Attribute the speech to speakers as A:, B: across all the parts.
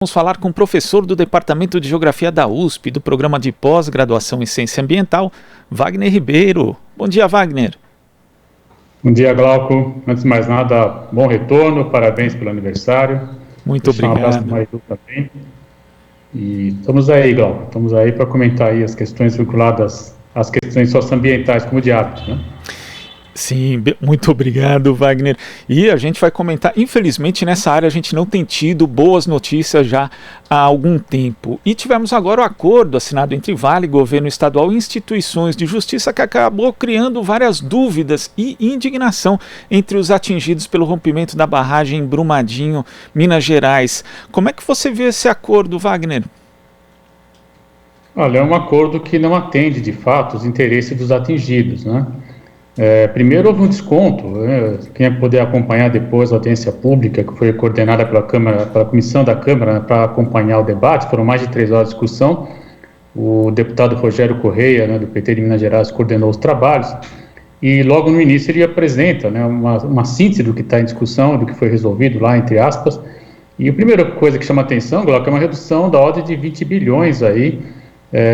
A: Vamos falar com o professor do Departamento de Geografia da USP, do Programa de Pós-Graduação em Ciência Ambiental, Wagner Ribeiro. Bom dia, Wagner.
B: Bom dia, Glauco. Antes de mais nada, bom retorno, parabéns pelo aniversário.
A: Muito obrigado.
B: Um abraço para o Marilu também. E estamos aí, Glauco, estamos aí para comentar aí as questões vinculadas às questões socioambientais, como de hábito, né?
A: Sim, muito obrigado, Wagner. E a gente vai comentar, infelizmente nessa área a gente não tem tido boas notícias já há algum tempo. E tivemos agora o acordo assinado entre Vale, governo estadual e instituições de justiça que acabou criando várias dúvidas e indignação entre os atingidos pelo rompimento da barragem em Brumadinho, Minas Gerais. Como é que você vê esse acordo, Wagner?
B: Olha, é um acordo que não atende, de fato, os interesses dos atingidos, né? Primeiro houve um desconto, né? Quem puder acompanhar depois a audiência pública, que foi coordenada pela comissão da Câmara, né, para acompanhar o debate, foram mais de 3 horas de discussão. O deputado Rogério Correia, né, do PT de Minas Gerais, coordenou os trabalhos, e logo no início ele apresenta, né, uma síntese do que está em discussão, do que foi resolvido lá, entre aspas. E a primeira coisa que chama atenção, Glauco, é uma redução da ordem de 20 bilhões aí,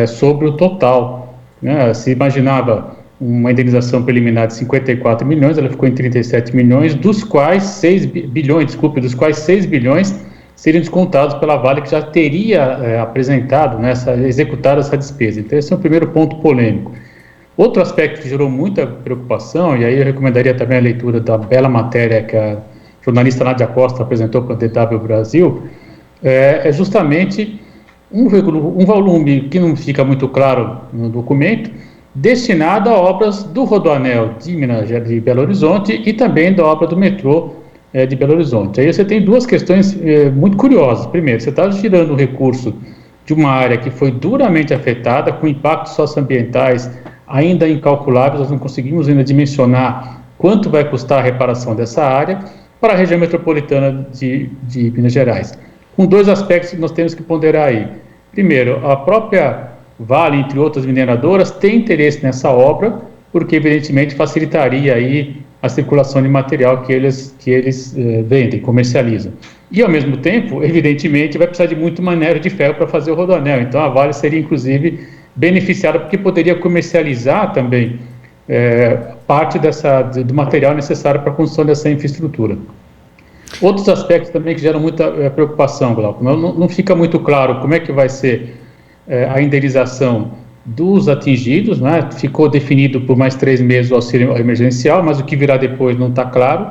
B: sobre o total, né? Se imaginava uma indenização preliminar de 54 milhões, ela ficou em 37 milhões, dos quais 6 bilhões seriam descontados pela Vale, que já teria apresentado, né, executado essa despesa. Então esse é o primeiro ponto polêmico. Outro aspecto que gerou muita preocupação, e aí eu recomendaria também a leitura da bela matéria que a jornalista Nádia Costa apresentou para a DW Brasil, é justamente um volume que não fica muito claro no documento, destinado a obras do Rodoanel de Belo Horizonte e também da obra do metrô de Belo Horizonte. Aí você tem duas questões muito curiosas. Primeiro, você está tirando o recurso de uma área que foi duramente afetada, com impactos socioambientais ainda incalculáveis, nós não conseguimos ainda dimensionar quanto vai custar a reparação dessa área, para a região metropolitana de Minas Gerais. Com dois aspectos que nós temos que ponderar aí. Primeiro, a própria Vale, entre outras mineradoras, tem interesse nessa obra, porque evidentemente facilitaria aí a circulação de material que eles vendem, comercializam. E ao mesmo tempo, evidentemente, vai precisar de muito minério de ferro para fazer o Rodoanel. Então a Vale seria inclusive beneficiada, porque poderia comercializar também parte do material necessário para a construção dessa infraestrutura. Outros aspectos também que geram muita preocupação, Glauco. Não fica muito claro como é que vai ser a indenização dos atingidos, né? Ficou definido por mais 3 meses o auxílio emergencial, mas o que virá depois não está claro.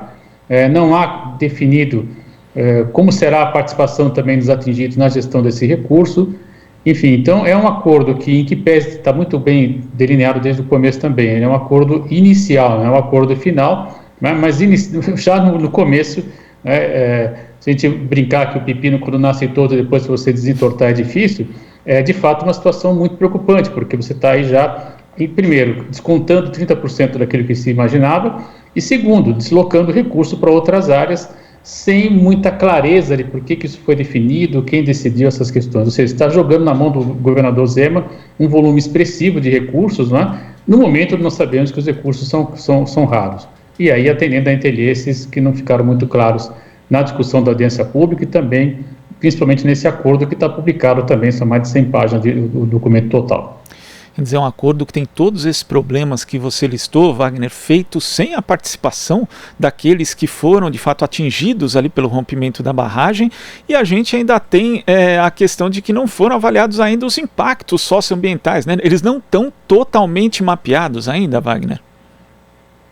B: Não há definido como será a participação também dos atingidos na gestão desse recurso. Enfim, então é um acordo que, em que pese, está muito bem delineado desde o começo também. Ele é um acordo inicial, não é um acordo final, né? Mas já no começo, se a gente brincar que o pepino quando nasce todo, depois se você desentortar é difícil, é de fato uma situação muito preocupante, porque você está aí já, primeiro, descontando 30% daquilo que se imaginava, e segundo, deslocando recurso para outras áreas, sem muita clareza de por que isso foi definido, quem decidiu essas questões. Ou seja, está jogando na mão do governador Zema um volume expressivo de recursos, né? No momento nós sabemos que os recursos são raros. E aí atendendo a interesses que não ficaram muito claros na discussão da audiência pública e também, principalmente nesse acordo que está publicado também, são mais de 100 páginas do documento total.
A: Quer dizer, é um acordo que tem todos esses problemas que você listou, Wagner, feito sem a participação daqueles que foram de fato atingidos ali pelo rompimento da barragem, e a gente ainda tem a questão de que não foram avaliados ainda os impactos socioambientais, né? Eles não estão totalmente mapeados ainda, Wagner?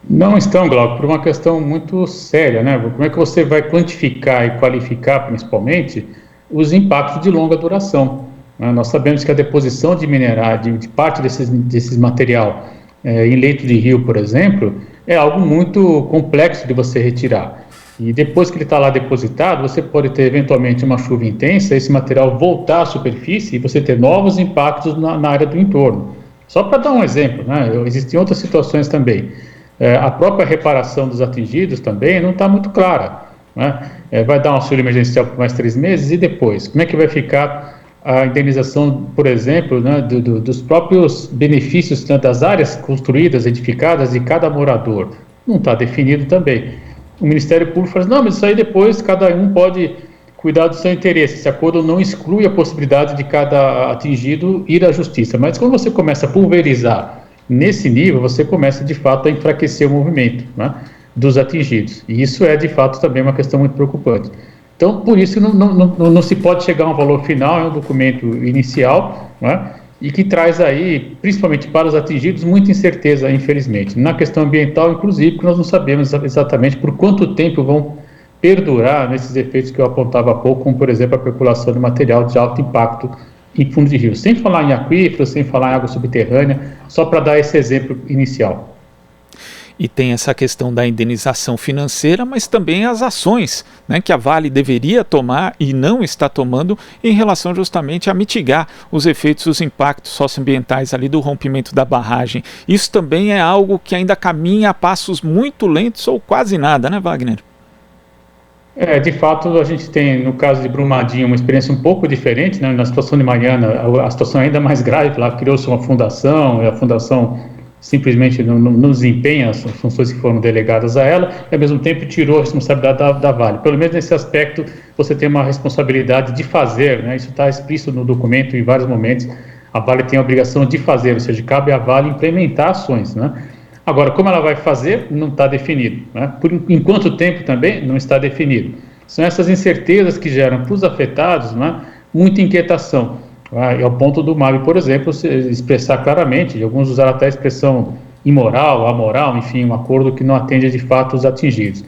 B: Não estão, Glauco, por uma questão muito séria, né? Como é que você vai quantificar e qualificar, principalmente, os impactos de longa duração? Né? Nós sabemos que a deposição de minerais, de parte desses material em leito de rio, por exemplo, é algo muito complexo de você retirar. E depois que ele está lá depositado, você pode ter eventualmente uma chuva intensa, esse material voltar à superfície e você ter novos impactos na área do entorno. Só para dar um exemplo, né? Existem outras situações também. A própria reparação dos atingidos também não está muito clara, né? Vai dar um auxílio emergencial por mais 3 meses e depois? Como é que vai ficar a indenização, por exemplo, né, dos próprios benefícios, né, das áreas construídas, edificadas de cada morador? Não está definido também. O Ministério Público fala, não, mas isso aí depois cada um pode cuidar do seu interesse. Esse acordo não exclui a possibilidade de cada atingido ir à justiça, mas quando você começa a pulverizar nesse nível, você começa de fato a enfraquecer o movimento, né, dos atingidos, e isso é de fato também uma questão muito preocupante. Então, por isso não se pode chegar a um valor final, é um documento inicial, né, e que traz aí, principalmente para os atingidos, muita incerteza, infelizmente. Na questão ambiental, inclusive, porque nós não sabemos exatamente por quanto tempo vão perdurar nesses efeitos que eu apontava há pouco, como, por exemplo, a percolação de material de alto impacto em fundo de rio. Sem falar em aquíferos, sem falar em água subterrânea, só para dar esse exemplo inicial.
A: E tem essa questão da indenização financeira, mas também as ações, né, que a Vale deveria tomar e não está tomando em relação justamente a mitigar os efeitos, os impactos socioambientais ali do rompimento da barragem. Isso também é algo que ainda caminha a passos muito lentos ou quase nada, né, Wagner?
B: De fato, a gente tem, no caso de Brumadinho, uma experiência um pouco diferente, né? Na situação de Mariana, a situação é ainda mais grave. Lá criou-se uma fundação, e a fundação simplesmente não desempenha as funções que foram delegadas a ela, e ao mesmo tempo tirou a responsabilidade da Vale. Pelo menos nesse aspecto, você tem uma responsabilidade de fazer, né? Isso está explícito no documento em vários momentos. A Vale tem a obrigação de fazer, ou seja, cabe à Vale implementar ações, né? Agora, como ela vai fazer, não está definido, né? Em quanto tempo também, não está definido. São essas incertezas que geram para os afetados, né, muita inquietação. É o ponto do MAB, por exemplo, se expressar claramente, e alguns usaram até a expressão imoral, amoral, enfim, um acordo que não atende de fato os atingidos.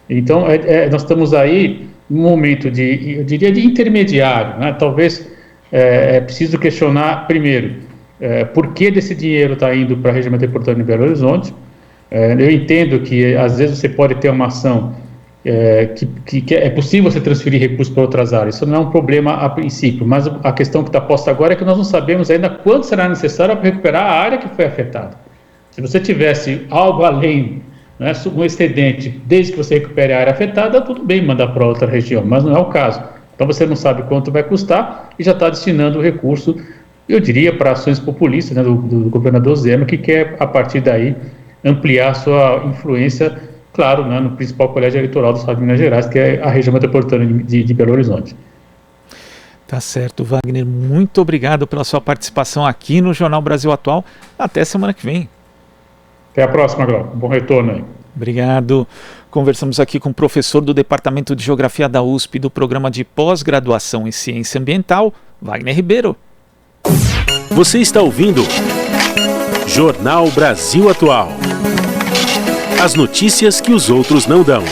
B: Então, nós estamos aí num momento eu diria, de intermediário, né? Talvez é preciso questionar, primeiro, por que desse dinheiro está indo para a região metropolitana de Belo Horizonte. Eu entendo que às vezes você pode ter uma ação que é possível você transferir recursos para outras áreas, isso não é um problema a princípio, mas a questão que está posta agora é que nós não sabemos ainda quanto será necessário para recuperar a área que foi afetada. Se você tivesse algo além, né, um excedente, desde que você recupere a área afetada, tudo bem mandar para outra região, mas não é o caso. Então você não sabe quanto vai custar e já está destinando o recurso, eu diria, para ações populistas, né, do governador Zema, que quer, a partir daí, ampliar sua influência, claro, né, no principal colégio eleitoral do estado de Minas Gerais, que é a região metropolitana de Belo Horizonte.
A: Tá certo, Wagner. Muito obrigado pela sua participação aqui no Jornal Brasil Atual. Até semana que vem.
B: Até a próxima, Glauco. Bom retorno aí.
A: Obrigado. Conversamos aqui com o professor do Departamento de Geografia da USP do Programa de Pós-Graduação em Ciência Ambiental, Wagner Ribeiro.
C: Você está ouvindo Jornal Brasil Atual. As notícias que os outros não dão.